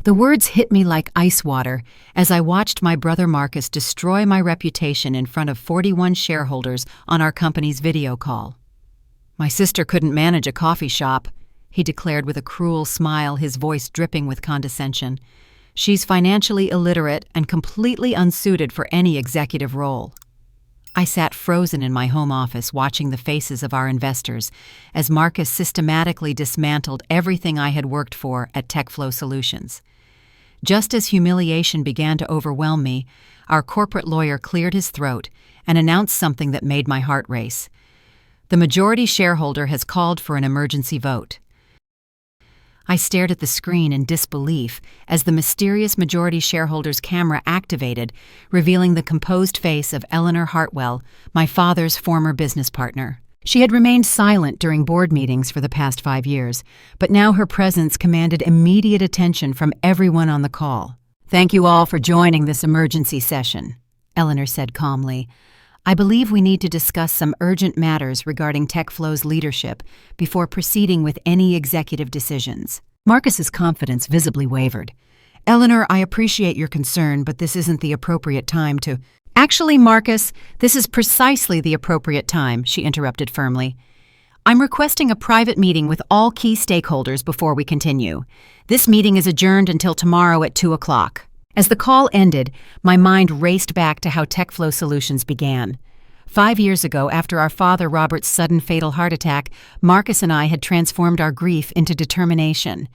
The words hit me like ice water as I watched my brother Marcus destroy my reputation in front of 41 shareholders on our company's video call. "My sister couldn't manage a coffee shop," he declared with a cruel smile, his voice dripping with condescension. "She's financially illiterate and completely unsuited for any executive role." I sat frozen in my home office watching the faces of our investors as Marcus systematically dismantled everything I had worked for at TechFlow Solutions. Just as humiliation began to overwhelm me, our corporate lawyer cleared his throat and announced something that made my heart race. "The majority shareholder has called for an emergency vote." I stared at the screen in disbelief as the mysterious majority shareholder's camera activated, revealing the composed face of Eleanor Hartwell, my father's former business partner. She had remained silent during board meetings for the past 5 years, but now her presence commanded immediate attention from everyone on the call. "Thank you all for joining this emergency session," Eleanor said calmly. "I believe we need to discuss some urgent matters regarding TechFlow's leadership before proceeding with any executive decisions." Marcus's confidence visibly wavered. "Eleanor, I appreciate your concern, but this isn't the appropriate time to—" "Actually, Marcus, this is precisely the appropriate time," she interrupted firmly. "I'm requesting a private meeting with all key stakeholders before we continue. This meeting is adjourned until tomorrow at 2 o'clock. As the call ended, my mind raced back to how TechFlow Solutions began. 5 years ago, after our father Robert's sudden fatal heart attack, Marcus and I had transformed our grief into determination.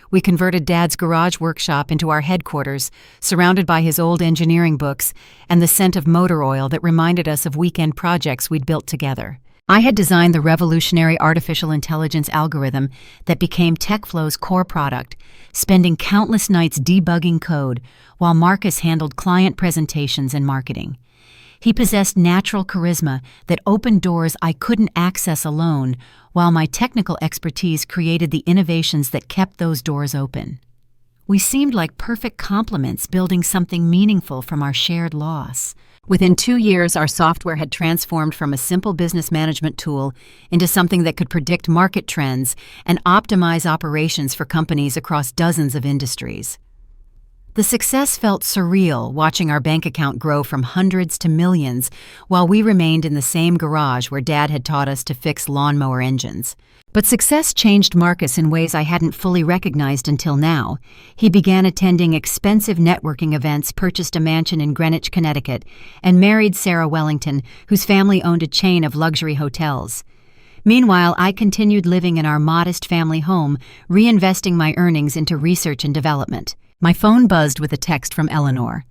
We converted Dad's garage workshop into our headquarters, surrounded by his old engineering books and the scent of motor oil that reminded us of weekend projects we'd built together. I had designed the revolutionary artificial intelligence algorithm that became TechFlow's core product, spending countless nights debugging code while Marcus handled client presentations and marketing. He possessed natural charisma that opened doors I couldn't access alone, while my technical expertise created the innovations that kept those doors open. We seemed like perfect complements, building something meaningful from our shared loss. Within 2 years, our software had transformed from a simple business management tool into something that could predict market trends and optimize operations for companies across dozens of industries. The success felt surreal, watching our bank account grow from hundreds to millions while we remained in the same garage where Dad had taught us to fix lawnmower engines. But success changed Marcus in ways I hadn't fully recognized until now. He began attending expensive networking events, purchased a mansion in Greenwich, Connecticut, and married Sarah Wellington, whose family owned a chain of luxury hotels. Meanwhile, I continued living in our modest family home, reinvesting my earnings into research and development. My phone buzzed with a text from Eleanor.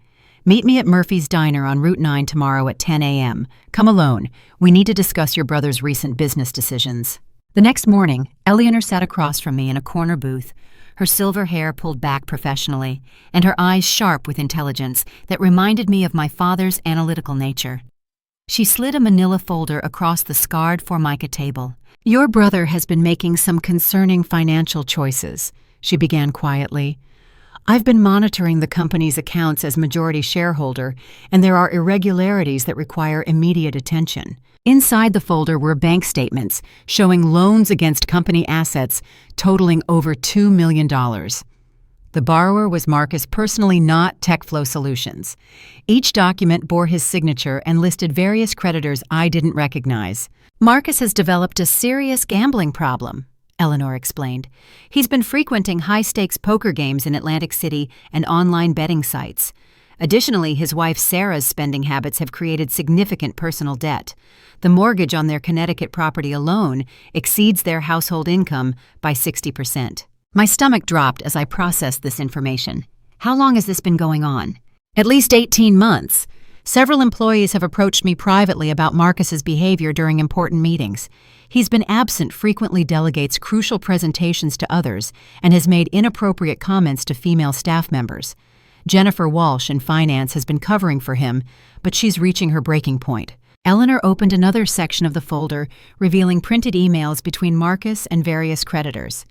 "Meet me at Murphy's Diner on Route 9 tomorrow at 10 a.m. Come alone. We need to discuss your brother's recent business decisions." The next morning, Eleanor sat across from me in a corner booth, her silver hair pulled back professionally, and her eyes sharp with intelligence that reminded me of my father's analytical nature. She slid a manila folder across the scarred Formica table. "Your brother has been making some concerning financial choices," she began quietly. "I've been monitoring the company's accounts as majority shareholder, and there are irregularities that require immediate attention." Inside the folder were bank statements showing loans against company assets totaling over $2 million. The borrower was Marcus personally, not TechFlow Solutions. Each document bore his signature and listed various creditors I didn't recognize. "Marcus has developed a serious gambling problem," Eleanor explained. "He's been frequenting high-stakes poker games in Atlantic City and online betting sites. Additionally, his wife Sarah's spending habits have created significant personal debt. The mortgage on their Connecticut property alone exceeds their household income by 60%. My stomach dropped as I processed this information. How long has this been going on? "At least 18 months. Several employees have approached me privately about Marcus's behavior during important meetings. He's been absent, frequently delegates crucial presentations to others, and has made inappropriate comments to female staff members. Jennifer Walsh in finance has been covering for him, but she's reaching her breaking point." Eleanor opened another section of the folder, revealing printed emails between Marcus and various creditors.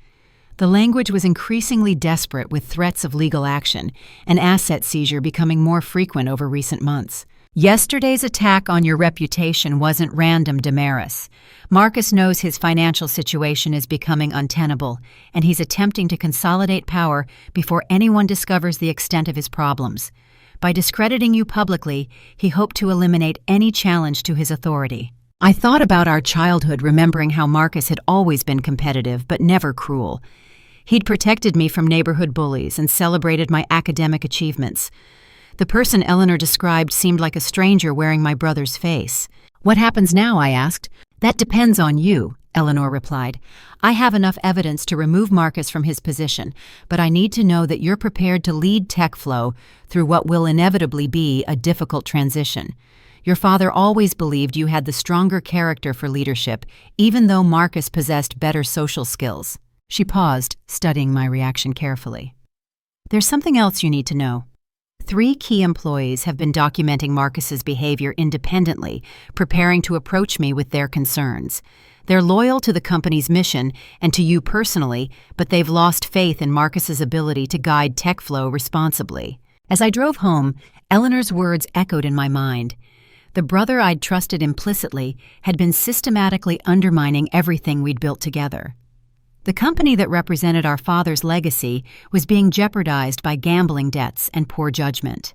The language was increasingly desperate, with threats of legal action and asset seizure becoming more frequent over recent months. Yesterday's attack on your reputation wasn't random, Damaris. Marcus knows his financial situation is becoming untenable, and he's attempting to consolidate power before anyone discovers the extent of his problems. By discrediting you publicly, he hoped to eliminate any challenge to his authority. I thought about our childhood, remembering how Marcus had always been competitive but never cruel. He'd protected me from neighborhood bullies and celebrated my academic achievements. The person Eleanor described seemed like a stranger wearing my brother's face. "What happens now?" I asked. "That depends on you," Eleanor replied. "I have enough evidence to remove Marcus from his position, but I need to know that you're prepared to lead TechFlow through what will inevitably be a difficult transition. Your father always believed you had the stronger character for leadership, even though Marcus possessed better social skills." She paused, studying my reaction carefully. "There's something else you need to know. 3 key employees have been documenting Marcus's behavior independently, preparing to approach me with their concerns. They're loyal to the company's mission and to you personally, but they've lost faith in Marcus's ability to guide TechFlow responsibly." As I drove home, Eleanor's words echoed in my mind. The brother I'd trusted implicitly had been systematically undermining everything we'd built together. The company that represented our father's legacy was being jeopardized by gambling debts and poor judgment.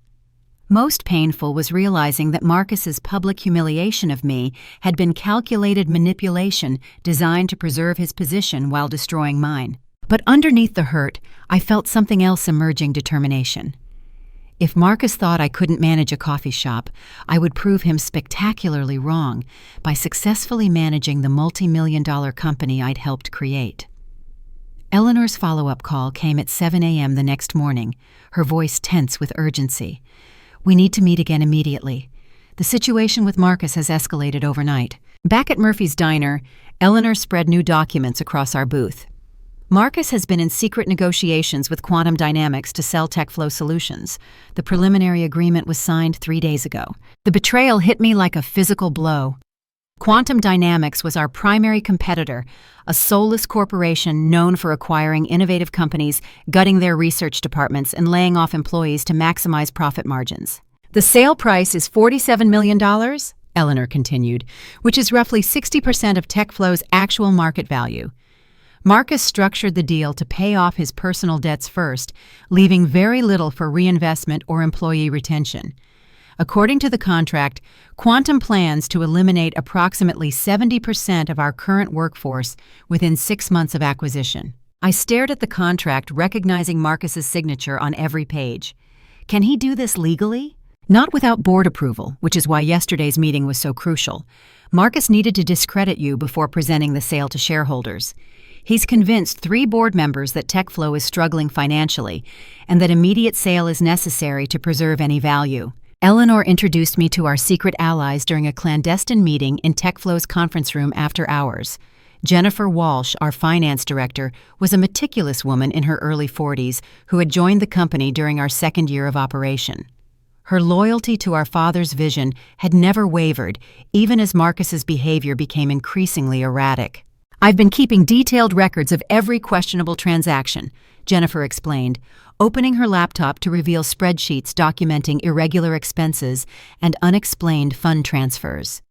Most painful was realizing that Marcus's public humiliation of me had been calculated manipulation designed to preserve his position while destroying mine. But underneath the hurt, I felt something else emerging: determination. If Marcus thought I couldn't manage a coffee shop, I would prove him spectacularly wrong by successfully managing the multi-million-dollar company I'd helped create. Eleanor's follow-up call came at 7 a.m. the next morning, her voice tense with urgency. "We need to meet again immediately. The situation with Marcus has escalated overnight." Back at Murphy's Diner, Eleanor spread new documents across our booth. "Marcus has been in secret negotiations with Quantum Dynamics to sell TechFlow Solutions. The preliminary agreement was signed 3 days ago." The betrayal hit me like a physical blow. Quantum Dynamics was our primary competitor, a soulless corporation known for acquiring innovative companies, gutting their research departments, and laying off employees to maximize profit margins. "The sale price is $47 million, Eleanor continued, "which is roughly 60% of TechFlow's actual market value. Marcus structured the deal to pay off his personal debts first, leaving very little for reinvestment or employee retention. According to the contract, Quantum plans to eliminate approximately 70% of our current workforce within 6 months of acquisition." I stared at the contract, recognizing Marcus's signature on every page. Can he do this legally? Not without board approval, which is why yesterday's meeting was so crucial. Marcus needed to discredit you before presenting the sale to shareholders. He's convinced 3 board members that TechFlow is struggling financially and that immediate sale is necessary to preserve any value. Eleanor introduced me to our secret allies during a clandestine meeting in TechFlow's conference room after hours. Jennifer Walsh, our finance director, was a meticulous woman in her early 40s who had joined the company during our 2nd year of operation. Her loyalty to our father's vision had never wavered, even as Marcus's behavior became increasingly erratic. "I've been keeping detailed records of every questionable transaction," Jennifer explained, opening her laptop to reveal spreadsheets documenting irregular expenses and unexplained fund transfers.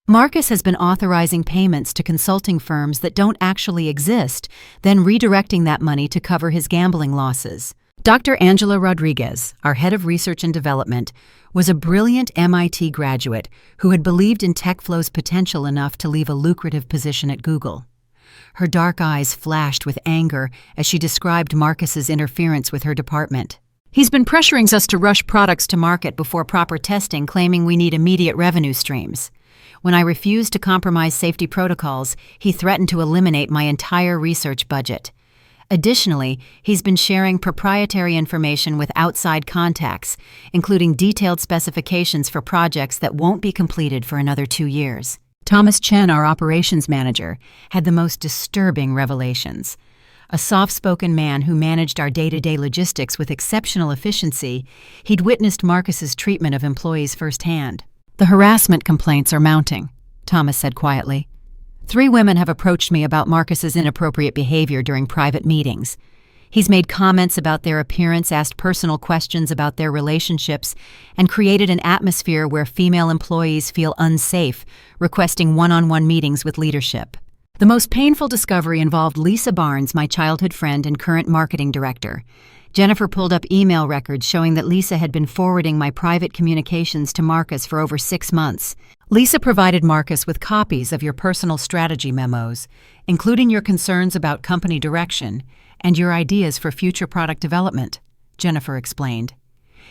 "Marcus has been authorizing payments to consulting firms that don't actually exist, then redirecting that money to cover his gambling losses." Dr. Angela Rodriguez, our head of research and development, was a brilliant MIT graduate who had believed in TechFlow's potential enough to leave a lucrative position at Google. Her dark eyes flashed with anger as she described Marcus's interference with her department. "He's been pressuring us to rush products to market before proper testing, claiming we need immediate revenue streams. When I refused to compromise safety protocols, he threatened to eliminate my entire research budget. Additionally, he's been sharing proprietary information with outside contacts, including detailed specifications for projects that won't be completed for another 2 years." Thomas Chen, our operations manager, had the most disturbing revelations. A soft-spoken man who managed our day-to-day logistics with exceptional efficiency, he'd witnessed Marcus's treatment of employees firsthand. "The harassment complaints are mounting," Thomas said quietly. 3 women have approached me about Marcus's inappropriate behavior during private meetings. He's made comments about their appearance, asked personal questions about their relationships, and created an atmosphere where female employees feel unsafe, requesting one-on-one meetings with leadership. The most painful discovery involved Lisa Barnes, my childhood friend and current marketing director. Jennifer pulled up email records showing that Lisa had been forwarding my private communications to Marcus for over 6 months. Lisa provided Marcus with copies of your personal strategy memos, including your concerns about company direction and your ideas for future product development, Jennifer explained.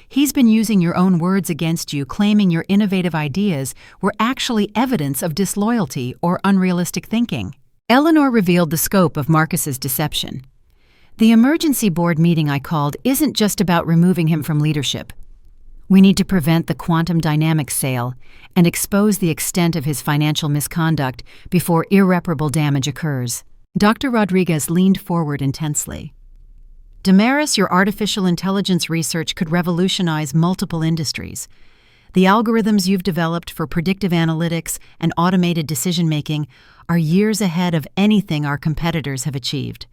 He's been using your own words against you, claiming your innovative ideas were actually evidence of disloyalty or unrealistic thinking. Eleanor revealed the scope of Marcus's deception. The emergency board meeting I called isn't just about removing him from leadership. We need to prevent the quantum dynamics sale and expose the extent of his financial misconduct before irreparable damage occurs. Dr. Rodriguez leaned forward intensely. Damaris, your artificial intelligence research could revolutionize multiple industries. The algorithms you've developed for predictive analytics and automated decision-making are years ahead of anything our competitors have achieved.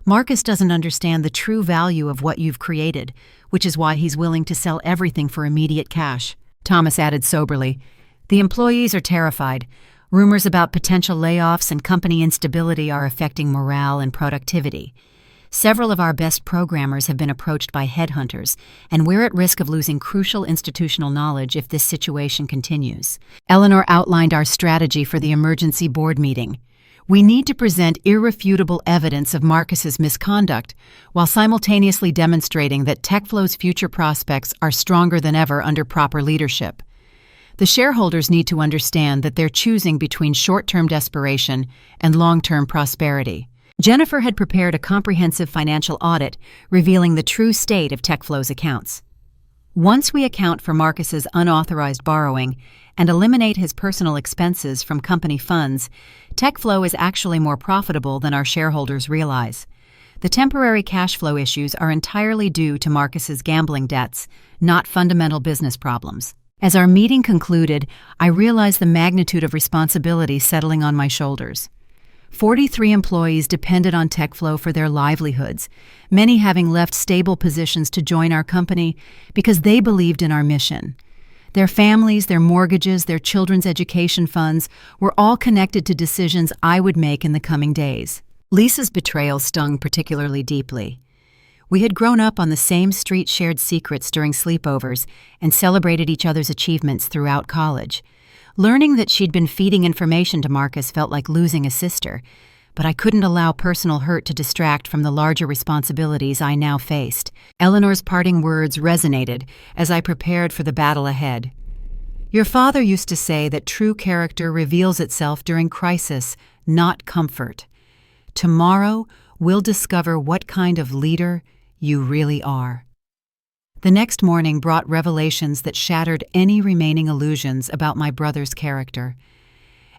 Marcus doesn't understand the true value of what you've created, which is why he's willing to sell everything for immediate cash. Thomas added soberly, the employees are terrified. Rumors about potential layoffs and company instability are affecting morale and productivity. Several of our best programmers have been approached by headhunters, and we're at risk of losing crucial institutional knowledge if this situation continues. Eleanor outlined our strategy for the emergency board meeting. We need to present irrefutable evidence of Marcus's misconduct while simultaneously demonstrating that TechFlow's future prospects are stronger than ever under proper leadership. The shareholders need to understand that they're choosing between short-term desperation and long-term prosperity. Jennifer had prepared a comprehensive financial audit revealing the true state of TechFlow's accounts. Once we account for Marcus's unauthorized borrowing and eliminate his personal expenses from company funds, TechFlow is actually more profitable than our shareholders realize. The temporary cash flow issues are entirely due to Marcus's gambling debts, not fundamental business problems. As our meeting concluded, I realized the magnitude of responsibility settling on my shoulders. 43 employees depended on TechFlow for their livelihoods, many having left stable positions to join our company because they believed in our mission. Their families, their mortgages, their children's education funds were all connected to decisions I would make in the coming days. Lisa's betrayal stung particularly deeply. We had grown up on the same street, shared secrets during sleepovers, and celebrated each other's achievements throughout college. Learning that she'd been feeding information to Marcus felt like losing a sister, but I couldn't allow personal hurt to distract from the larger responsibilities I now faced. Eleanor's parting words resonated as I prepared for the battle ahead. Your father used to say that true character reveals itself during crisis, not comfort. Tomorrow, we'll discover what kind of leader you really are. The next morning brought revelations that shattered any remaining illusions about my brother's character.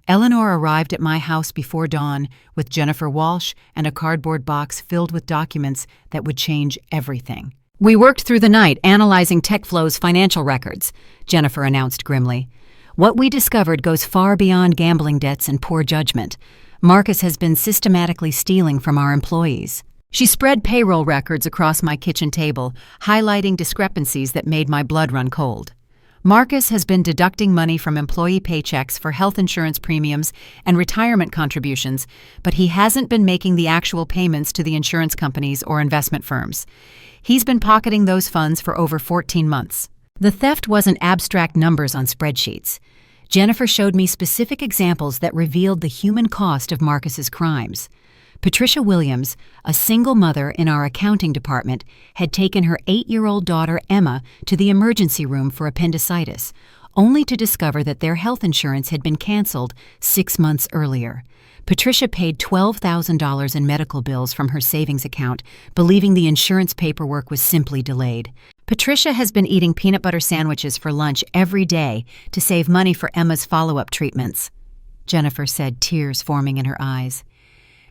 Eleanor arrived at my house before dawn with Jennifer Walsh and a cardboard box filled with documents that would change everything. We worked through the night analyzing TechFlow's financial records, Jennifer announced grimly. What we discovered goes far beyond gambling debts and poor judgment. Marcus has been systematically stealing from our employees. She spread payroll records across my kitchen table, highlighting discrepancies that made my blood run cold. Marcus has been deducting money from employee paychecks for health insurance premiums and retirement contributions, but he hasn't been making the actual payments to the insurance companies or investment firms. He's been pocketing those funds for over 14 months. The theft wasn't abstract numbers on spreadsheets. Jennifer showed me specific examples that revealed the human cost of Marcus's crimes. Patricia Williams, a single mother in our accounting department, had taken her 8-year-old daughter Emma to the emergency room for appendicitis, only to discover that their health insurance had been canceled 6 months earlier. Patricia paid $12,000 in medical bills from her savings account, believing the insurance paperwork was simply delayed. Patricia has been eating peanut butter sandwiches for lunch every day to save money for Emma's follow-up treatments, Jennifer said, tears forming in her eyes.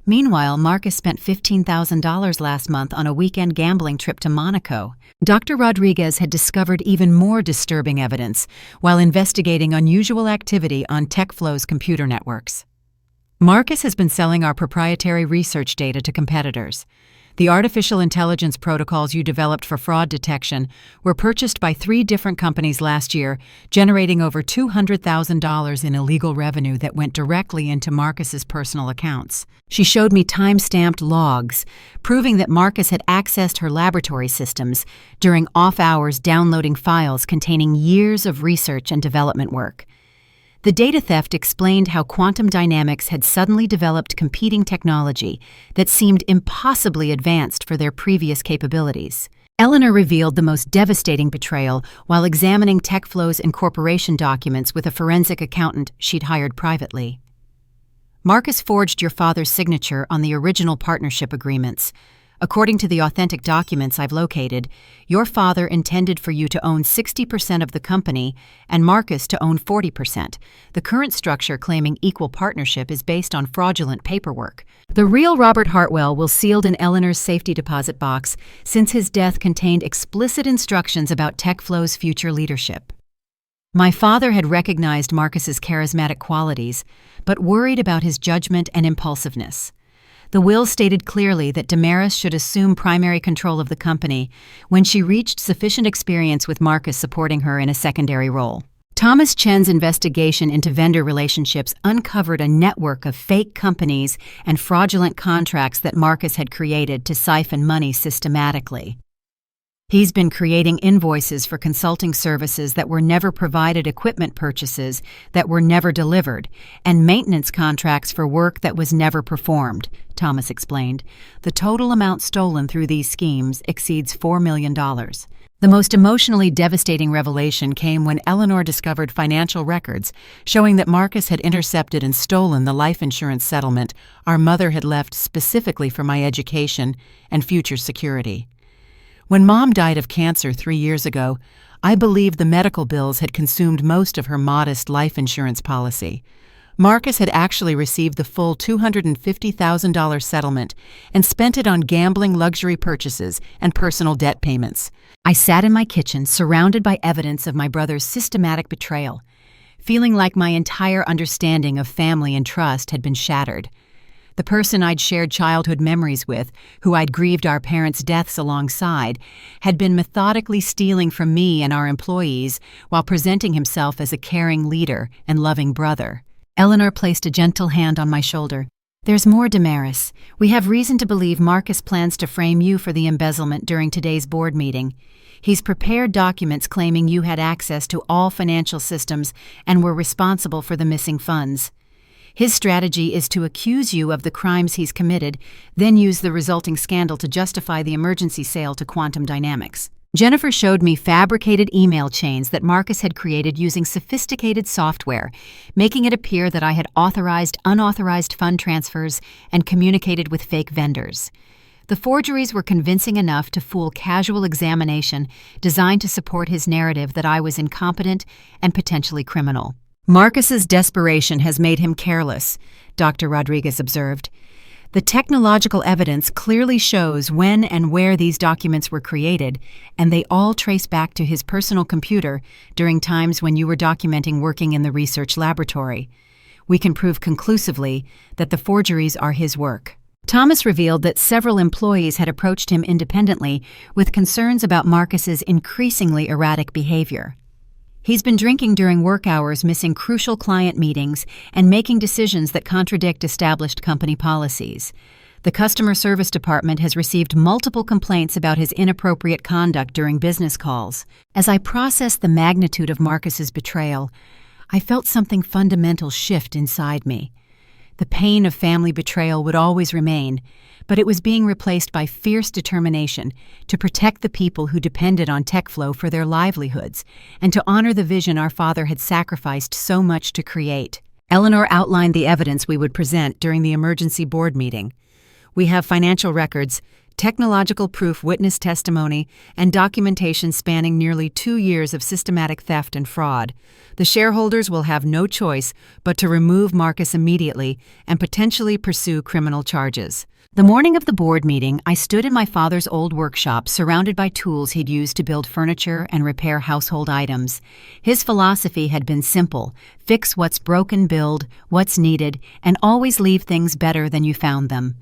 Meanwhile, Marcus spent $15,000 last month on a weekend gambling trip to Monaco. Dr. Rodriguez had discovered even more disturbing evidence while investigating unusual activity on TechFlow's computer networks. Marcus has been selling our proprietary research data to competitors. The artificial intelligence protocols you developed for fraud detection were purchased by 3 different companies last year, generating over $200,000 in illegal revenue that went directly into Marcus's personal accounts. She showed me time-stamped logs, proving that Marcus had accessed her laboratory systems during off-hours downloading files containing years of research and development work. The data theft explained how quantum dynamics had suddenly developed competing technology that seemed impossibly advanced for their previous capabilities. Eleanor revealed the most devastating betrayal while examining TechFlow's incorporation documents with a forensic accountant she'd hired privately. Marcus forged your father's signature on the original partnership agreements. According to the authentic documents I've located, your father intended for you to own 60% of the company and Marcus to own 40%. The current structure claiming equal partnership is based on fraudulent paperwork. The real Robert Hartwell will sealed in Eleanor's safety deposit box since his death contained explicit instructions about TechFlow's future leadership. My father had recognized Marcus's charismatic qualities, but worried about his judgment and impulsiveness. The will stated clearly that Damaris should assume primary control of the company when she reached sufficient experience with Marcus supporting her in a secondary role. Thomas Chen's investigation into vendor relationships uncovered a network of fake companies and fraudulent contracts that Marcus had created to siphon money systematically. He's been creating invoices for consulting services that were never provided, equipment purchases that were never delivered, and maintenance contracts for work that was never performed, Thomas explained. The total amount stolen through these schemes exceeds $4 million. The most emotionally devastating revelation came when Eleanor discovered financial records showing that Marcus had intercepted and stolen the life insurance settlement our mother had left specifically for my education and future security. When Mom died of cancer 3 years ago, I believed the medical bills had consumed most of her modest life insurance policy. Marcus had actually received the full $250,000 settlement and spent it on gambling, luxury purchases, and personal debt payments. I sat in my kitchen, surrounded by evidence of my brother's systematic betrayal, feeling like my entire understanding of family and trust had been shattered. The person I'd shared childhood memories with, who I'd grieved our parents' deaths alongside, had been methodically stealing from me and our employees while presenting himself as a caring leader and loving brother. Eleanor placed a gentle hand on my shoulder. There's more, Damaris. We have reason to believe Marcus plans to frame you for the embezzlement during today's board meeting. He's prepared documents claiming you had access to all financial systems and were responsible for the missing funds. His strategy is to accuse you of the crimes he's committed, then use the resulting scandal to justify the emergency sale to Quantum Dynamics. Jennifer showed me fabricated email chains that Marcus had created using sophisticated software, making it appear that I had authorized unauthorized fund transfers and communicated with fake vendors. The forgeries were convincing enough to fool casual examination, designed to support his narrative that I was incompetent and potentially criminal. Marcus's desperation has made him careless, Dr. Rodriguez observed. The technological evidence clearly shows when and where these documents were created, and they all trace back to his personal computer during times when you were documenting working in the research laboratory. We can prove conclusively that the forgeries are his work. Thomas revealed that several employees had approached him independently with concerns about Marcus's increasingly erratic behavior. He's been drinking during work hours, missing crucial client meetings, and making decisions that contradict established company policies. The customer service department has received multiple complaints about his inappropriate conduct during business calls. As I processed the magnitude of Marcus's betrayal, I felt something fundamental shift inside me. The pain of family betrayal would always remain, but it was being replaced by fierce determination to protect the people who depended on TechFlow for their livelihoods and to honor the vision our father had sacrificed so much to create. Eleanor outlined the evidence we would present during the emergency board meeting. We have financial records, technological proof, witness testimony, and documentation spanning nearly 2 years of systematic theft and fraud. The shareholders will have no choice but to remove Marcus immediately and potentially pursue criminal charges. The morning of the board meeting, I stood in my father's old workshop surrounded by tools he'd used to build furniture and repair household items. His philosophy had been simple: fix what's broken, build what's needed, and always leave things better than you found them.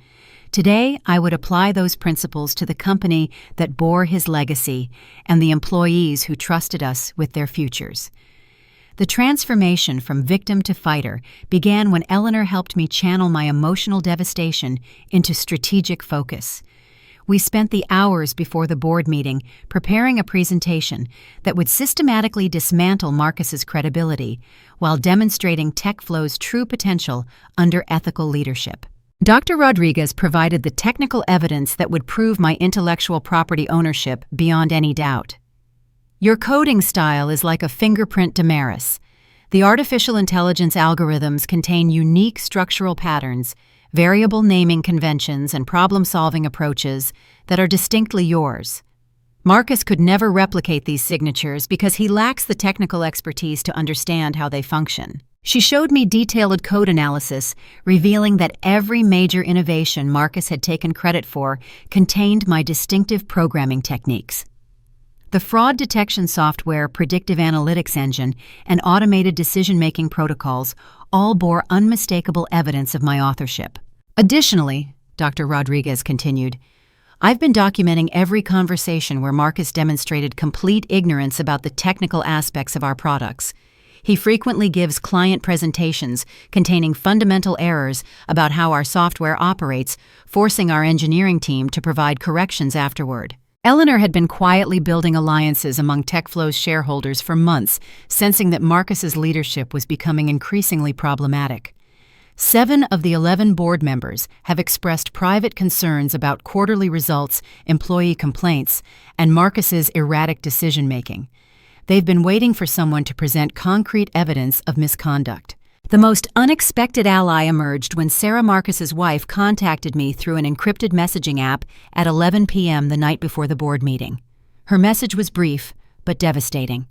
Today, I would apply those principles to the company that bore his legacy and the employees who trusted us with their futures. The transformation from victim to fighter began when Eleanor helped me channel my emotional devastation into strategic focus. We spent the hours before the board meeting preparing a presentation that would systematically dismantle Marcus's credibility while demonstrating TechFlow's true potential under ethical leadership. Dr. Rodriguez provided the technical evidence that would prove my intellectual property ownership beyond any doubt. Your coding style is like a fingerprint damaris. The artificial intelligence algorithms contain unique structural patterns, variable naming conventions, and problem-solving approaches that are distinctly yours. Marcus could never replicate these signatures because he lacks the technical expertise to understand how they function. She showed me detailed code analysis, revealing that every major innovation Marcus had taken credit for contained my distinctive programming techniques. The fraud detection software, predictive analytics engine, and automated decision-making protocols all bore unmistakable evidence of my authorship. Additionally, Dr. Rodriguez continued, I've been documenting every conversation where Marcus demonstrated complete ignorance about the technical aspects of our products. He frequently gives client presentations containing fundamental errors about how our software operates, forcing our engineering team to provide corrections afterward. Eleanor had been quietly building alliances among TechFlow's shareholders for months, sensing that Marcus's leadership was becoming increasingly problematic. 7 of the 11 board members have expressed private concerns about quarterly results, employee complaints, and Marcus's erratic decision-making. They've been waiting for someone to present concrete evidence of misconduct. The most unexpected ally emerged when Sarah Marcus's wife contacted me through an encrypted messaging app at 11 p.m. the night before the board meeting. Her message was brief, but devastating.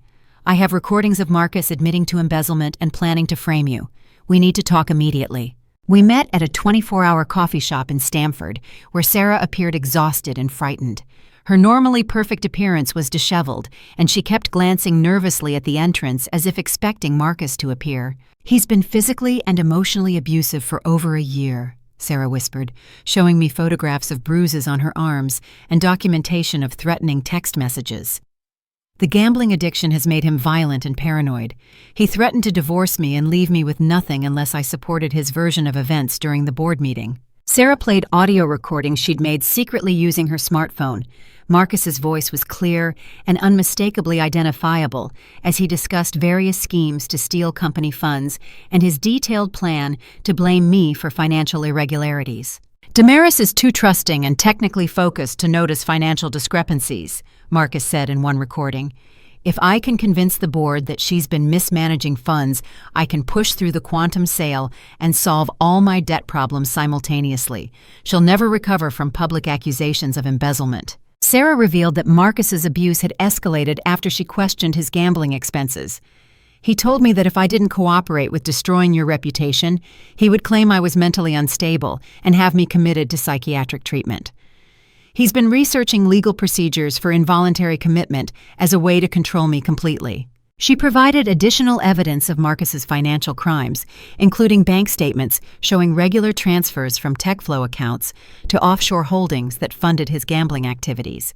I have recordings of Marcus admitting to embezzlement and planning to frame you. We need to talk immediately. We met at a 24-hour coffee shop in Stamford, where Sarah appeared exhausted and frightened. Her normally perfect appearance was disheveled, and she kept glancing nervously at the entrance as if expecting Marcus to appear. He's been physically and emotionally abusive for over a year, Sarah whispered, showing me photographs of bruises on her arms and documentation of threatening text messages. The gambling addiction has made him violent and paranoid. He threatened to divorce me and leave me with nothing unless I supported his version of events during the board meeting. Sarah played audio recordings she'd made secretly using her smartphone. Marcus's voice was clear and unmistakably identifiable as he discussed various schemes to steal company funds and his detailed plan to blame me for financial irregularities. Damaris is too trusting and technically focused to notice financial discrepancies, Marcus said in one recording. If I can convince the board that she's been mismanaging funds, I can push through the quantum sale and solve all my debt problems simultaneously. She'll never recover from public accusations of embezzlement. Sarah revealed that Marcus's abuse had escalated after she questioned his gambling expenses. He told me that if I didn't cooperate with destroying your reputation, he would claim I was mentally unstable and have me committed to psychiatric treatment. He's been researching legal procedures for involuntary commitment as a way to control me completely. She provided additional evidence of Marcus's financial crimes, including bank statements showing regular transfers from TechFlow accounts to offshore holdings that funded his gambling activities.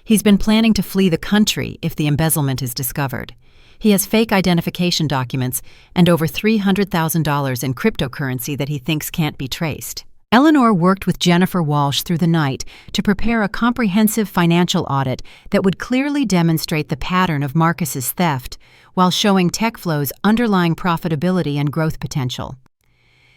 He's been planning to flee the country if the embezzlement is discovered. He has fake identification documents and over $300,000 in cryptocurrency that he thinks can't be traced. Eleanor worked with Jennifer Walsh through the night to prepare a comprehensive financial audit that would clearly demonstrate the pattern of Marcus's theft while showing TechFlow's underlying profitability and growth potential.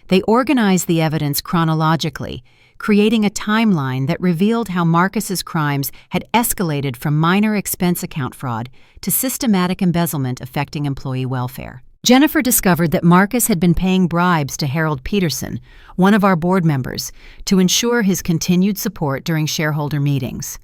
They organized the evidence chronologically, creating a timeline that revealed how Marcus's crimes had escalated from minor expense account fraud to systematic embezzlement affecting employee welfare. Jennifer discovered that Marcus had been paying bribes to Harold Peterson, one of our board members, to ensure his continued support during shareholder meetings.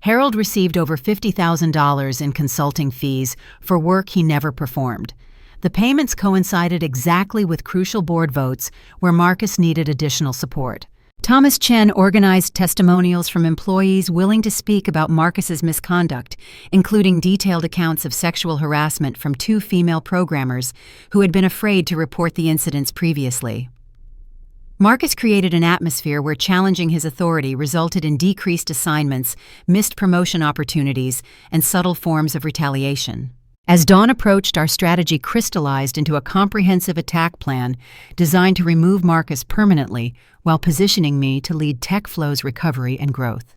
Harold received over $50,000 in consulting fees for work he never performed. The payments coincided exactly with crucial board votes where Marcus needed additional support. Thomas Chen organized testimonials from employees willing to speak about Marcus's misconduct, including detailed accounts of sexual harassment from 2 female programmers who had been afraid to report the incidents previously. Marcus created an atmosphere where challenging his authority resulted in decreased assignments, missed promotion opportunities, and subtle forms of retaliation. As dawn approached, our strategy crystallized into a comprehensive attack plan designed to remove Marcus permanently while positioning me to lead TechFlow's recovery and growth.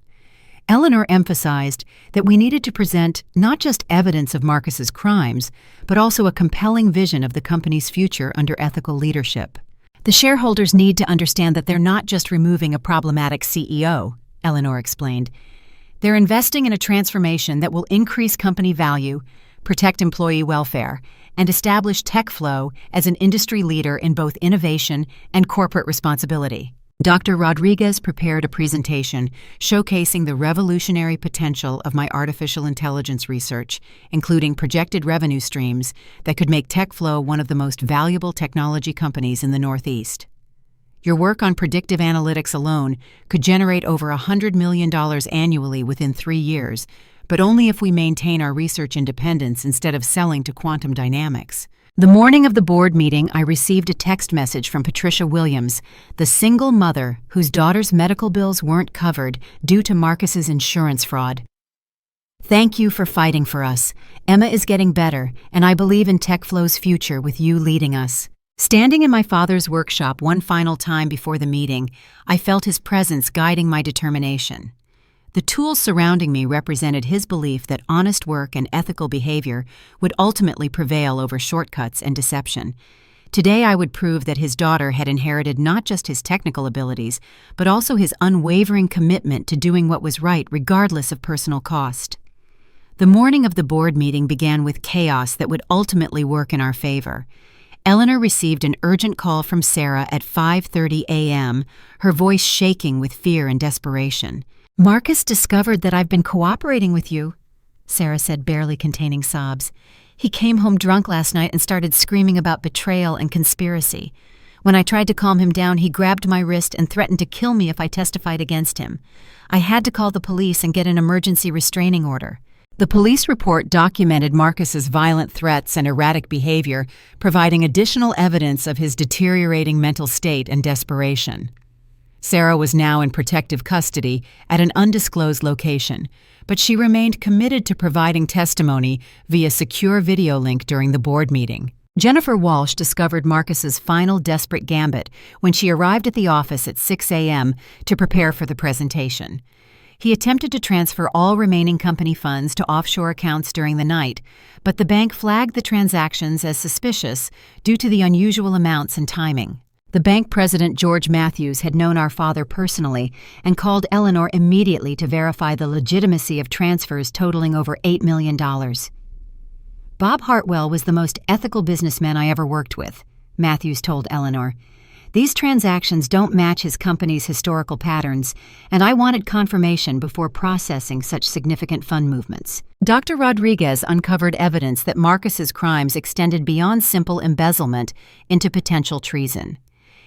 Eleanor emphasized that we needed to present not just evidence of Marcus's crimes, but also a compelling vision of the company's future under ethical leadership. The shareholders need to understand that they're not just removing a problematic CEO, Eleanor explained. They're investing in a transformation that will increase company value, protect employee welfare, and establish TechFlow as an industry leader in both innovation and corporate responsibility. Dr. Rodriguez prepared a presentation showcasing the revolutionary potential of my artificial intelligence research, including projected revenue streams that could make TechFlow one of the most valuable technology companies in the Northeast. Your work on predictive analytics alone could generate over $100 million annually within 3 years, but only if we maintain our research independence instead of selling to quantum dynamics. The morning of the board meeting, I received a text message from Patricia Williams, the single mother whose daughter's medical bills weren't covered due to Marcus's insurance fraud. Thank you for fighting for us. Emma is getting better, and I believe in TechFlow's future with you leading us. Standing in my father's workshop one final time before the meeting, I felt his presence guiding my determination. The tools surrounding me represented his belief that honest work and ethical behavior would ultimately prevail over shortcuts and deception. Today I would prove that his daughter had inherited not just his technical abilities, but also his unwavering commitment to doing what was right regardless of personal cost. The morning of the board meeting began with chaos that would ultimately work in our favor. Eleanor received an urgent call from Sarah at 5:30 a.m., her voice shaking with fear and desperation. "Marcus discovered that I've been cooperating with you," Sarah said, barely containing sobs. "He came home drunk last night and started screaming about betrayal and conspiracy. When I tried to calm him down, he grabbed my wrist and threatened to kill me if I testified against him. I had to call the police and get an emergency restraining order." The police report documented Marcus's violent threats and erratic behavior, providing additional evidence of his deteriorating mental state and desperation. Sarah was now in protective custody at an undisclosed location, but she remained committed to providing testimony via secure video link during the board meeting. Jennifer Walsh discovered Marcus's final desperate gambit when she arrived at the office at 6 a.m. to prepare for the presentation. He attempted to transfer all remaining company funds to offshore accounts during the night, but the bank flagged the transactions as suspicious due to the unusual amounts and timing. The bank president, George Matthews, had known our father personally and called Eleanor immediately to verify the legitimacy of transfers totaling over $8 million. "Bob Hartwell was the most ethical businessman I ever worked with," Matthews told Eleanor. "These transactions don't match his company's historical patterns, and I wanted confirmation before processing such significant fund movements." Dr. Rodriguez uncovered evidence that Marcus's crimes extended beyond simple embezzlement into potential treason.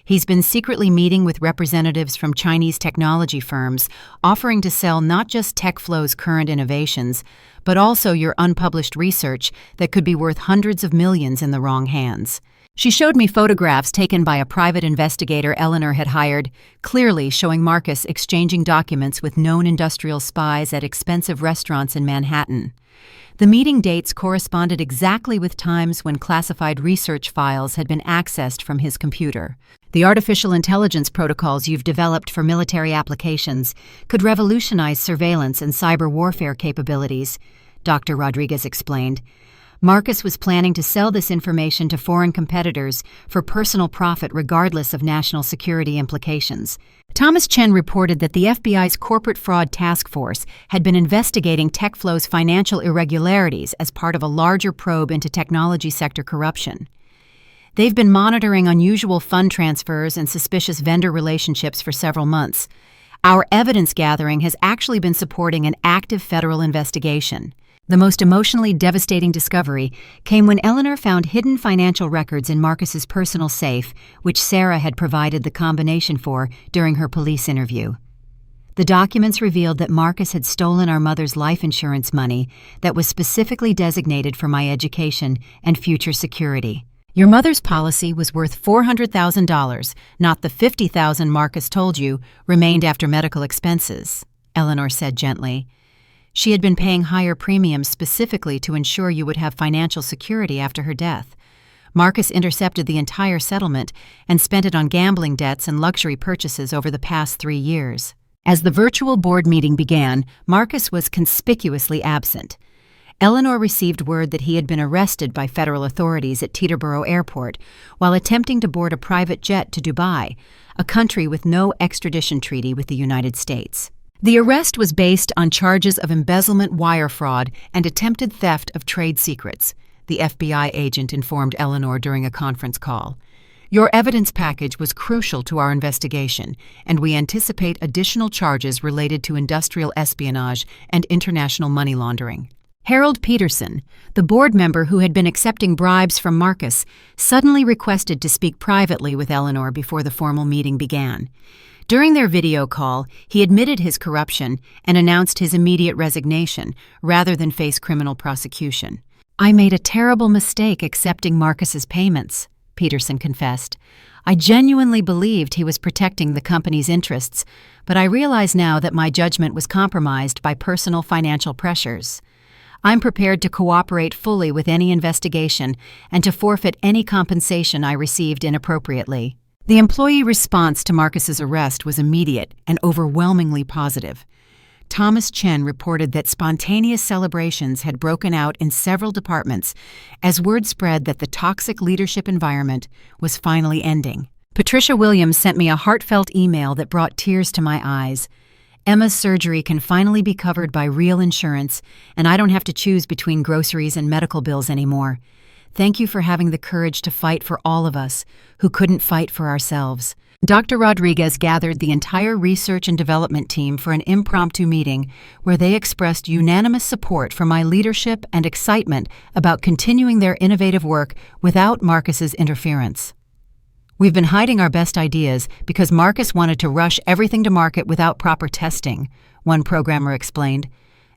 He's been secretly meeting with representatives from Chinese technology firms, offering to sell not just TechFlow's current innovations, but also your unpublished research that could be worth hundreds of millions in the wrong hands. She showed me photographs taken by a private investigator Eleanor had hired, clearly showing Marcus exchanging documents with known industrial spies at expensive restaurants in Manhattan. The meeting dates corresponded exactly with times when classified research files had been accessed from his computer. "The artificial intelligence protocols you've developed for military applications could revolutionize surveillance and cyber warfare capabilities," Dr. Rodriguez explained. Marcus was planning to sell this information to foreign competitors for personal profit regardless of national security implications. Thomas Chen reported that the FBI's Corporate Fraud Task Force had been investigating TechFlow's financial irregularities as part of a larger probe into technology sector corruption. They've been monitoring unusual fund transfers and suspicious vendor relationships for several months. Our evidence gathering has actually been supporting an active federal investigation. The most emotionally devastating discovery came when Eleanor found hidden financial records in Marcus's personal safe, which Sarah had provided the combination for during her police interview. The documents revealed that Marcus had stolen our mother's life insurance money that was specifically designated for my education and future security. Your mother's policy was worth $400,000, not the $50,000 Marcus told you remained after medical expenses, Eleanor said gently. She had been paying higher premiums specifically to ensure you would have financial security after her death. Marcus intercepted the entire settlement and spent it on gambling debts and luxury purchases over the past 3 years. As the virtual board meeting began, Marcus was conspicuously absent. Eleanor received word that he had been arrested by federal authorities at Teterboro Airport while attempting to board a private jet to Dubai, a country with no extradition treaty with the United States. The arrest was based on charges of embezzlement, wire fraud, and attempted theft of trade secrets, the FBI agent informed Eleanor during a conference call. Your evidence package was crucial to our investigation, and we anticipate additional charges related to industrial espionage and international money laundering. Harold Peterson, the board member who had been accepting bribes from Marcus, suddenly requested to speak privately with Eleanor before the formal meeting began. During their video call, he admitted his corruption and announced his immediate resignation rather than face criminal prosecution. I made a terrible mistake accepting Marcus's payments, Peterson confessed. I genuinely believed he was protecting the company's interests, but I realize now that my judgment was compromised by personal financial pressures. I'm prepared to cooperate fully with any investigation and to forfeit any compensation I received inappropriately. The employee response to Marcus's arrest was immediate and overwhelmingly positive. Thomas Chen reported that spontaneous celebrations had broken out in several departments as word spread that the toxic leadership environment was finally ending. Patricia Williams sent me a heartfelt email that brought tears to my eyes. Emma's surgery can finally be covered by real insurance, and I don't have to choose between groceries and medical bills anymore. Thank you for having the courage to fight for all of us who couldn't fight for ourselves. Dr. Rodriguez gathered the entire research and development team for an impromptu meeting where they expressed unanimous support for my leadership and excitement about continuing their innovative work without Marcus's interference. We've been hiding our best ideas because Marcus wanted to rush everything to market without proper testing, one programmer explained.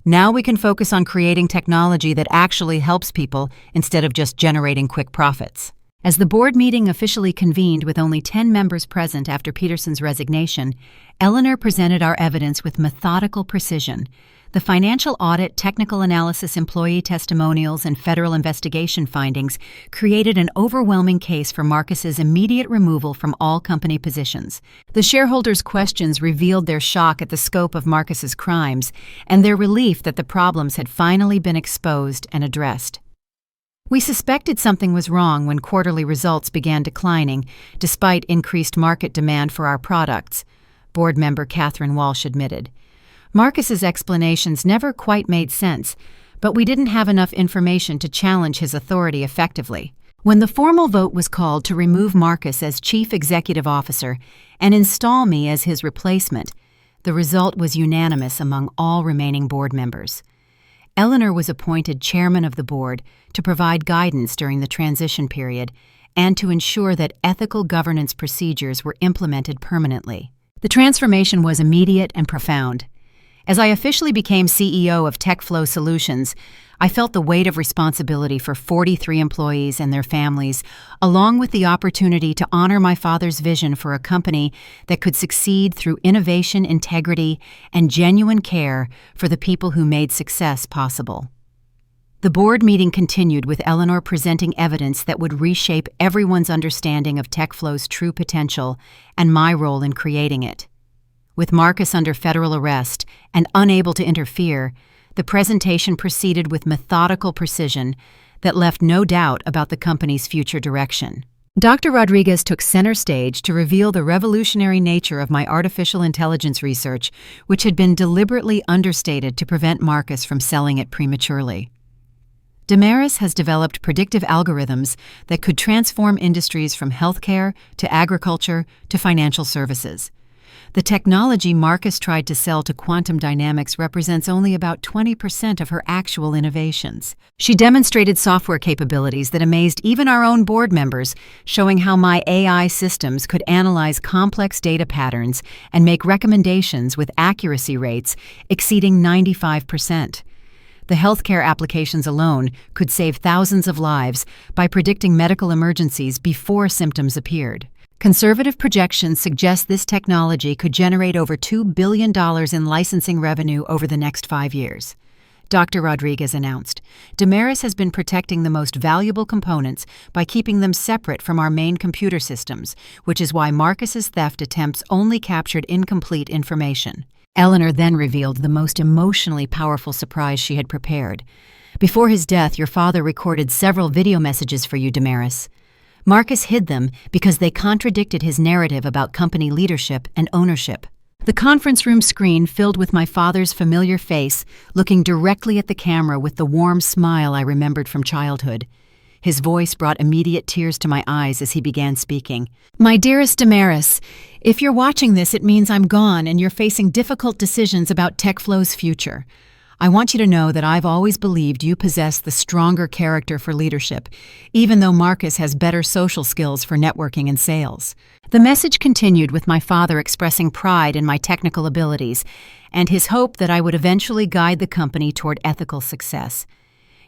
Now we can focus on creating technology that actually helps people instead of just generating quick profits. As the board meeting officially convened with only 10 members present after Peterson's resignation, Eleanor presented our evidence with methodical precision. The financial audit, technical analysis, employee testimonials, and federal investigation findings created an overwhelming case for Marcus's immediate removal from all company positions. The shareholders' questions revealed their shock at the scope of Marcus's crimes and their relief that the problems had finally been exposed and addressed. We suspected something was wrong when quarterly results began declining, despite increased market demand for our products, board member Catherine Walsh admitted. Marcus's explanations never quite made sense, but we didn't have enough information to challenge his authority effectively. When the formal vote was called to remove Marcus as Chief Executive Officer and install me as his replacement, the result was unanimous among all remaining board members. Eleanor was appointed chairman of the board to provide guidance during the transition period and to ensure that ethical governance procedures were implemented permanently. The transformation was immediate and profound. As I officially became CEO of TechFlow Solutions, I felt the weight of responsibility for 43 employees and their families, along with the opportunity to honor my father's vision for a company that could succeed through innovation, integrity, and genuine care for the people who made success possible. The board meeting continued with Eleanor presenting evidence that would reshape everyone's understanding of TechFlow's true potential and my role in creating it. With Marcus under federal arrest and unable to interfere, the presentation proceeded with methodical precision that left no doubt about the company's future direction. Dr. Rodriguez took center stage to reveal the revolutionary nature of my artificial intelligence research, which had been deliberately understated to prevent Marcus from selling it prematurely. Damaris has developed predictive algorithms that could transform industries from healthcare to agriculture to financial services. The technology Marcus tried to sell to Quantum Dynamics represents only about 20% of her actual innovations. She demonstrated software capabilities that amazed even our own board members, showing how my AI systems could analyze complex data patterns and make recommendations with accuracy rates exceeding 95%. The healthcare applications alone could save thousands of lives by predicting medical emergencies before symptoms appeared. Conservative projections suggest this technology could generate over $2 billion in licensing revenue over the next 5 years. Dr. Rodriguez announced, "Damaris has been protecting the most valuable components by keeping them separate from our main computer systems, which is why Marcus's theft attempts only captured incomplete information." Eleanor then revealed the most emotionally powerful surprise she had prepared. "Before his death, your father recorded several video messages for you, Damaris. Marcus hid them because they contradicted his narrative about company leadership and ownership." The conference room screen filled with my father's familiar face, looking directly at the camera with the warm smile I remembered from childhood. His voice brought immediate tears to my eyes as he began speaking. "My dearest Damaris, if you're watching this, it means I'm gone and you're facing difficult decisions about TechFlow's future. I want you to know that I've always believed you possess the stronger character for leadership, even though Marcus has better social skills for networking and sales." The message continued with my father expressing pride in my technical abilities and his hope that I would eventually guide the company toward ethical success.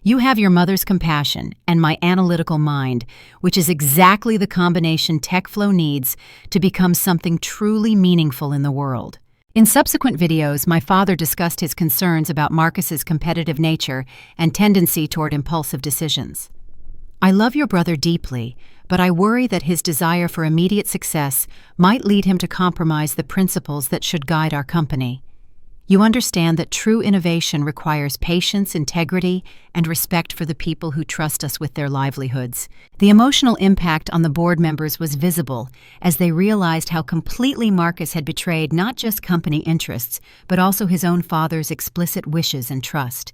"You have your mother's compassion and my analytical mind, which is exactly the combination TechFlow needs to become something truly meaningful in the world." In subsequent videos, my father discussed his concerns about Marcus's competitive nature and tendency toward impulsive decisions. "I love your brother deeply, but I worry that his desire for immediate success might lead him to compromise the principles that should guide our company. You understand that true innovation requires patience, integrity, and respect for the people who trust us with their livelihoods." The emotional impact on the board members was visible as they realized how completely Marcus had betrayed not just company interests, but also his own father's explicit wishes and trust.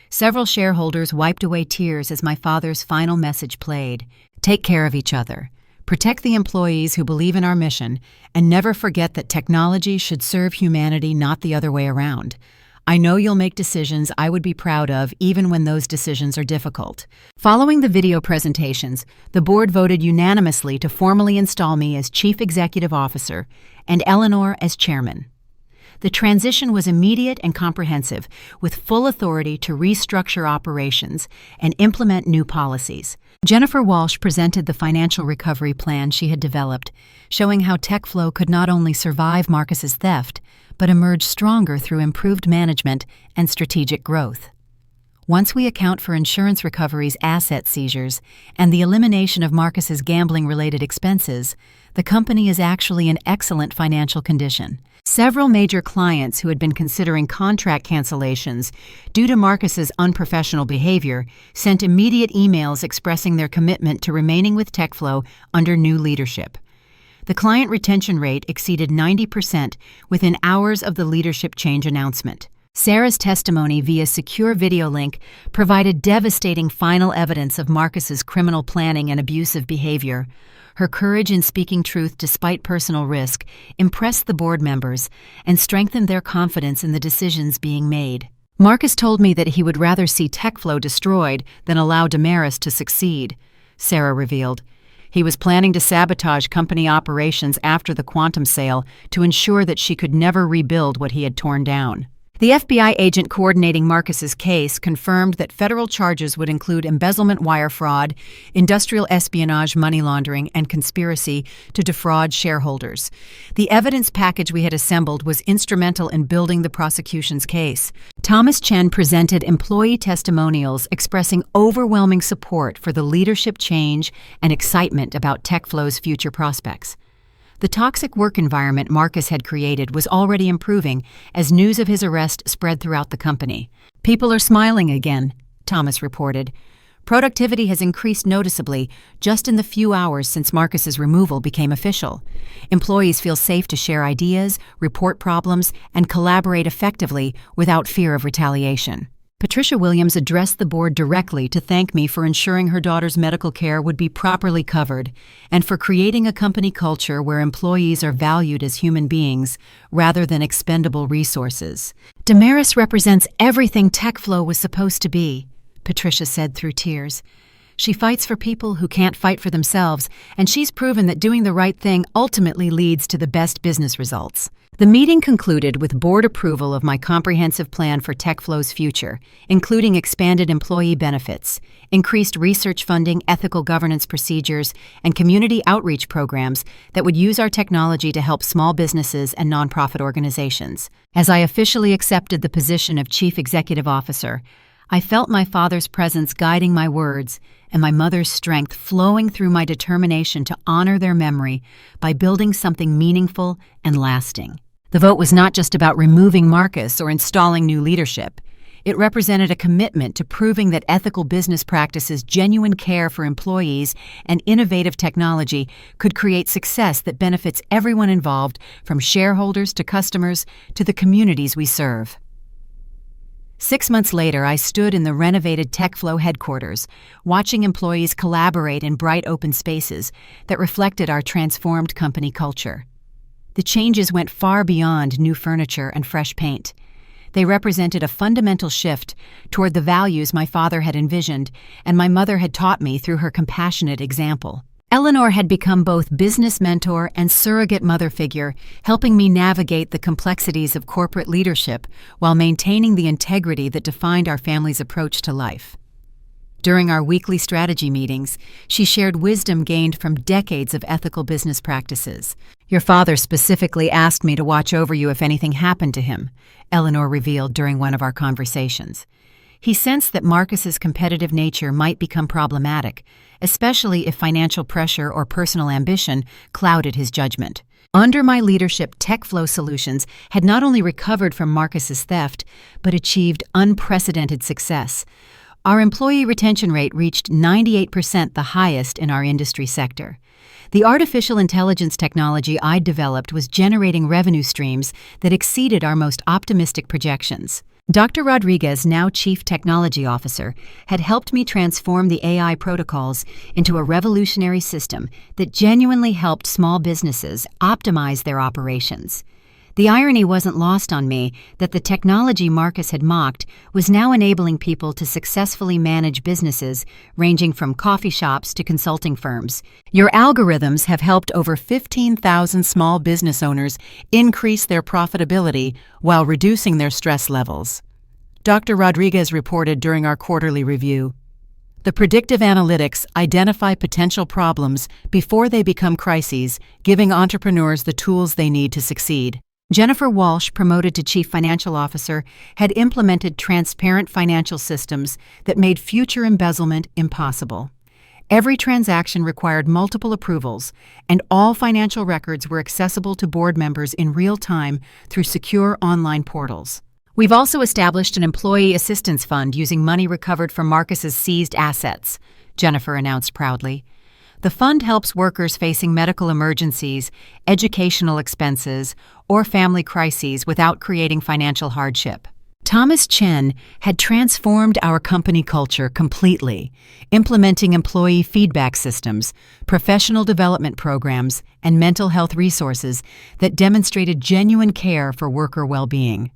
Several shareholders wiped away tears as my father's final message played. "Take care of each other. Protect the employees who believe in our mission, and never forget that technology should serve humanity, not the other way around. I know you'll make decisions I would be proud of, even when those decisions are difficult." Following the video presentations, the board voted unanimously to formally install me as Chief Executive Officer and Eleanor as Chairman. The transition was immediate and comprehensive, with full authority to restructure operations and implement new policies. Jennifer Walsh presented the financial recovery plan she had developed, showing how TechFlow could not only survive Marcus's theft, but emerge stronger through improved management and strategic growth. Once we account for insurance recovery's asset seizures and the elimination of Marcus's gambling-related expenses, the company is actually in excellent financial condition. Several major clients who had been considering contract cancellations due to Marcus's unprofessional behavior sent immediate emails expressing their commitment to remaining with TechFlow under new leadership. The client retention rate exceeded 90% within hours of the leadership change announcement. Sarah's testimony via secure video link provided devastating final evidence of Marcus's criminal planning and abusive behavior. Her courage in speaking truth despite personal risk impressed the board members and strengthened their confidence in the decisions being made. "Marcus told me that he would rather see TechFlow destroyed than allow Damaris to succeed," Sarah revealed. "He was planning to sabotage company operations after the quantum sale to ensure that she could never rebuild what he had torn down." The FBI agent coordinating Marcus's case confirmed that federal charges would include embezzlement, wire fraud, industrial espionage, money laundering, and conspiracy to defraud shareholders. The evidence package we had assembled was instrumental in building the prosecution's case. Thomas Chen presented employee testimonials expressing overwhelming support for the leadership change and excitement about TechFlow's future prospects. The toxic work environment Marcus had created was already improving as news of his arrest spread throughout the company. "People are smiling again," Thomas reported. "Productivity has increased noticeably just in the few hours since Marcus's removal became official. Employees feel safe to share ideas, report problems, and collaborate effectively without fear of retaliation." Patricia Williams addressed the board directly to thank me for ensuring her daughter's medical care would be properly covered and for creating a company culture where employees are valued as human beings rather than expendable resources. "Damaris represents everything TechFlow was supposed to be," Patricia said through tears. She fights for people who can't fight for themselves, and she's proven that doing the right thing ultimately leads to the best business results. The meeting concluded with board approval of my comprehensive plan for TechFlow's future, including expanded employee benefits, increased research funding, ethical governance procedures, and community outreach programs that would use our technology to help small businesses and nonprofit organizations. As I officially accepted the position of Chief Executive Officer, I felt my father's presence guiding my words and my mother's strength flowing through my determination to honor their memory by building something meaningful and lasting. The vote was not just about removing Marcus or installing new leadership. It represented a commitment to proving that ethical business practices, genuine care for employees, and innovative technology could create success that benefits everyone involved, from shareholders to customers to the communities we serve. 6 months later, I stood in the renovated TechFlow headquarters, watching employees collaborate in bright open spaces that reflected our transformed company culture. The changes went far beyond new furniture and fresh paint. They represented a fundamental shift toward the values my father had envisioned and my mother had taught me through her compassionate example. Eleanor had become both business mentor and surrogate mother figure, helping me navigate the complexities of corporate leadership while maintaining the integrity that defined our family's approach to life. During our weekly strategy meetings, she shared wisdom gained from decades of ethical business practices. "Your father specifically asked me to watch over you if anything happened to him," Eleanor revealed during one of our conversations. He sensed that Marcus's competitive nature might become problematic, especially if financial pressure or personal ambition clouded his judgment. Under my leadership, TechFlow Solutions had not only recovered from Marcus's theft, but achieved unprecedented success. Our employee retention rate reached 98%, the highest in our industry sector. The artificial intelligence technology I developed was generating revenue streams that exceeded our most optimistic projections. Dr. Rodriguez, now Chief Technology Officer, had helped me transform the AI protocols into a revolutionary system that genuinely helped small businesses optimize their operations. The irony wasn't lost on me that the technology Marcus had mocked was now enabling people to successfully manage businesses ranging from coffee shops to consulting firms. "Your algorithms have helped over 15,000 small business owners increase their profitability while reducing their stress levels," Dr. Rodriguez reported during our quarterly review. "The predictive analytics identify potential problems before they become crises, giving entrepreneurs the tools they need to succeed." Jennifer Walsh, promoted to Chief Financial Officer, had implemented transparent financial systems that made future embezzlement impossible. Every transaction required multiple approvals, and all financial records were accessible to board members in real time through secure online portals. "We've also established an employee assistance fund using money recovered from Marcus's seized assets," Jennifer announced proudly. "The fund helps workers facing medical emergencies, educational expenses, or family crises without creating financial hardship." Thomas Chen had transformed our company culture completely, implementing employee feedback systems, professional development programs, and mental health resources that demonstrated genuine care for worker well-being.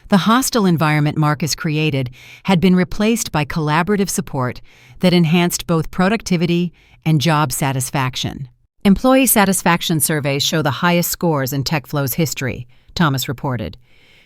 The hostile environment Marcus created had been replaced by collaborative support that enhanced both productivity and job satisfaction. "Employee satisfaction surveys show the highest scores in TechFlow's history," Thomas reported.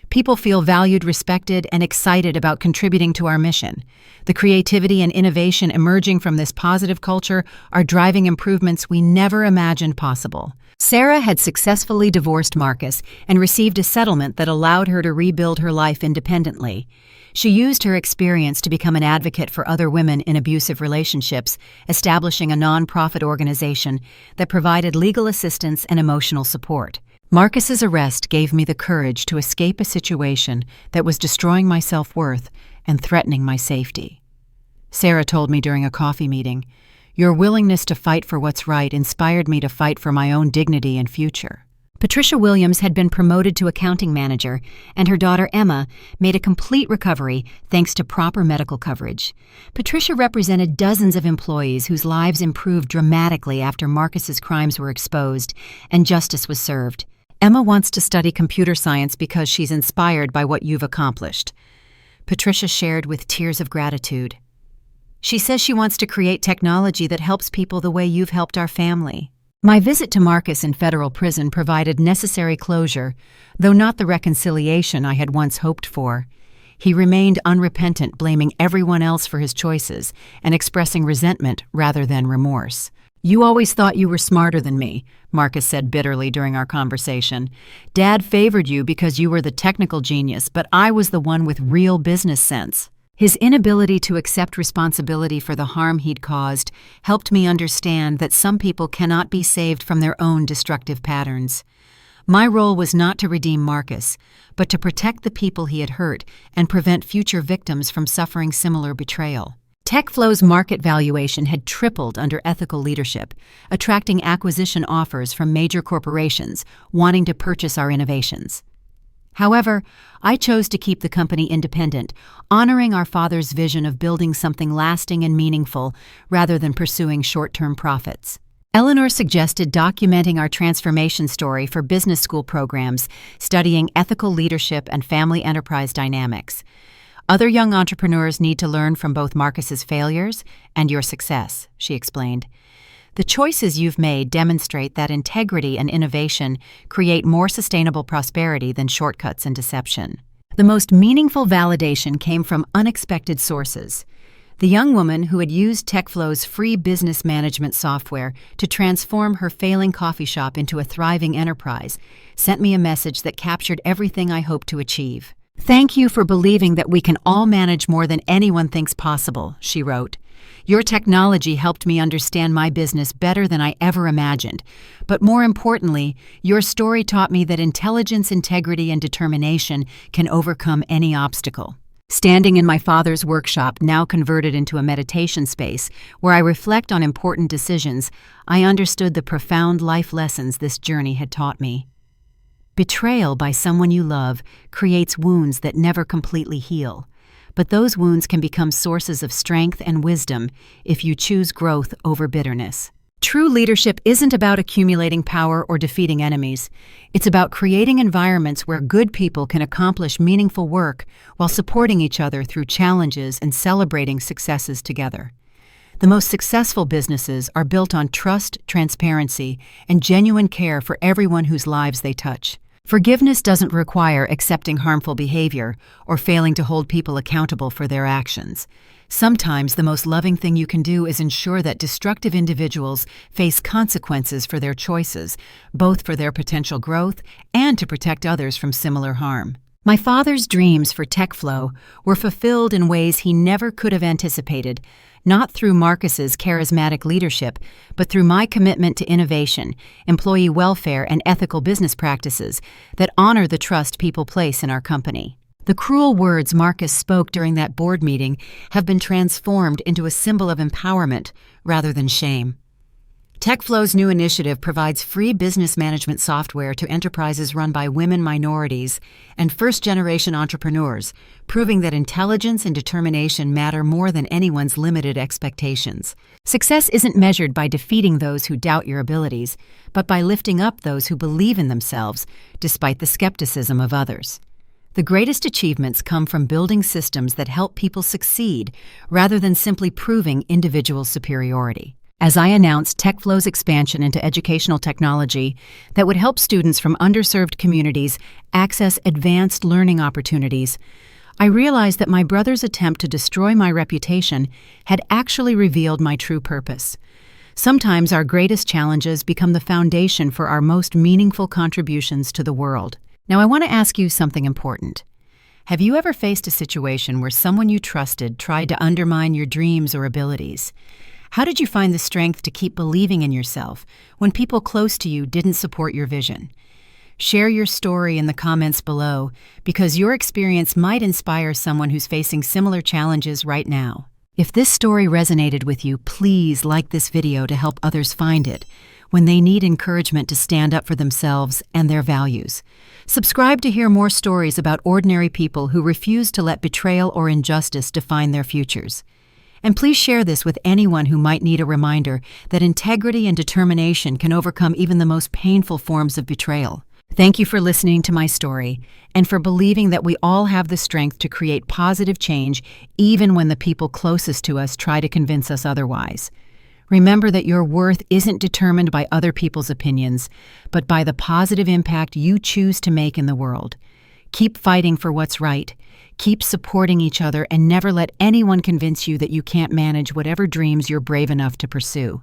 "People feel valued, respected, and excited about contributing to our mission. The creativity and innovation emerging from this positive culture are driving improvements we never imagined possible." Sarah had successfully divorced Marcus and received a settlement that allowed her to rebuild her life independently. She used her experience to become an advocate for other women in abusive relationships, establishing a nonprofit organization that provided legal assistance and emotional support. Marcus's arrest gave me the courage to escape a situation that was destroying my self-worth and threatening my safety. Sarah told me during a coffee meeting, "Your willingness to fight for what's right inspired me to fight for my own dignity and future." Patricia Williams had been promoted to accounting manager, and her daughter Emma made a complete recovery thanks to proper medical coverage. Patricia represented dozens of employees whose lives improved dramatically after Marcus's crimes were exposed and justice was served. "Emma wants to study computer science because she's inspired by what you've accomplished," Patricia shared with tears of gratitude. She says she wants to create technology that helps people the way you've helped our family. My visit to Marcus in federal prison provided necessary closure, though not the reconciliation I had once hoped for. He remained unrepentant, blaming everyone else for his choices and expressing resentment rather than remorse. "You always thought you were smarter than me," Marcus said bitterly during our conversation. "Dad favored you because you were the technical genius, but I was the one with real business sense." His inability to accept responsibility for the harm he'd caused helped me understand that some people cannot be saved from their own destructive patterns. My role was not to redeem Marcus, but to protect the people he had hurt and prevent future victims from suffering similar betrayal. TechFlow's market valuation had tripled under ethical leadership, attracting acquisition offers from major corporations wanting to purchase our innovations. However, I chose to keep the company independent, honoring our father's vision of building something lasting and meaningful rather than pursuing short-term profits. Eleanor suggested documenting our transformation story for business school programs, studying ethical leadership and family enterprise dynamics. Other young entrepreneurs need to learn from both Marcus's failures and your success, she explained. The choices you've made demonstrate that integrity and innovation create more sustainable prosperity than shortcuts and deception. The most meaningful validation came from unexpected sources. The young woman who had used TechFlow's free business management software to transform her failing coffee shop into a thriving enterprise sent me a message that captured everything I hoped to achieve. "Thank you for believing that we can all manage more than anyone thinks possible," she wrote. "Your technology helped me understand my business better than I ever imagined. But more importantly, your story taught me that intelligence, integrity, and determination can overcome any obstacle." Standing in my father's workshop, now converted into a meditation space, where I reflect on important decisions, I understood the profound life lessons this journey had taught me. Betrayal by someone you love creates wounds that never completely heal. But those wounds can become sources of strength and wisdom if you choose growth over bitterness. True leadership isn't about accumulating power or defeating enemies. It's about creating environments where good people can accomplish meaningful work while supporting each other through challenges and celebrating successes together. The most successful businesses are built on trust, transparency, and genuine care for everyone whose lives they touch. Forgiveness doesn't require accepting harmful behavior or failing to hold people accountable for their actions. Sometimes the most loving thing you can do is ensure that destructive individuals face consequences for their choices, both for their potential growth and to protect others from similar harm. My father's dreams for TechFlow were fulfilled in ways he never could have anticipated, not through Marcus's charismatic leadership, but through my commitment to innovation, employee welfare, and ethical business practices that honor the trust people place in our company. The cruel words Marcus spoke during that board meeting have been transformed into a symbol of empowerment rather than shame. TechFlow's new initiative provides free business management software to enterprises run by women, minorities, and first-generation entrepreneurs, proving that intelligence and determination matter more than anyone's limited expectations. Success isn't measured by defeating those who doubt your abilities, but by lifting up those who believe in themselves, despite the skepticism of others. The greatest achievements come from building systems that help people succeed, rather than simply proving individual superiority. As I announced TechFlow's expansion into educational technology that would help students from underserved communities access advanced learning opportunities, I realized that my brother's attempt to destroy my reputation had actually revealed my true purpose. Sometimes our greatest challenges become the foundation for our most meaningful contributions to the world. Now, I want to ask you something important. Have you ever faced a situation where someone you trusted tried to undermine your dreams or abilities? How did you find the strength to keep believing in yourself when people close to you didn't support your vision? Share your story in the comments below, because your experience might inspire someone who's facing similar challenges right now. If this story resonated with you, please like this video to help others find it when they need encouragement to stand up for themselves and their values. Subscribe to hear more stories about ordinary people who refuse to let betrayal or injustice define their futures. And please share this with anyone who might need a reminder that integrity and determination can overcome even the most painful forms of betrayal. Thank you for listening to my story and for believing that we all have the strength to create positive change even when the people closest to us try to convince us otherwise. Remember that your worth isn't determined by other people's opinions, but by the positive impact you choose to make in the world. Keep fighting for what's right, keep supporting each other, and never let anyone convince you that you can't manage whatever dreams you're brave enough to pursue.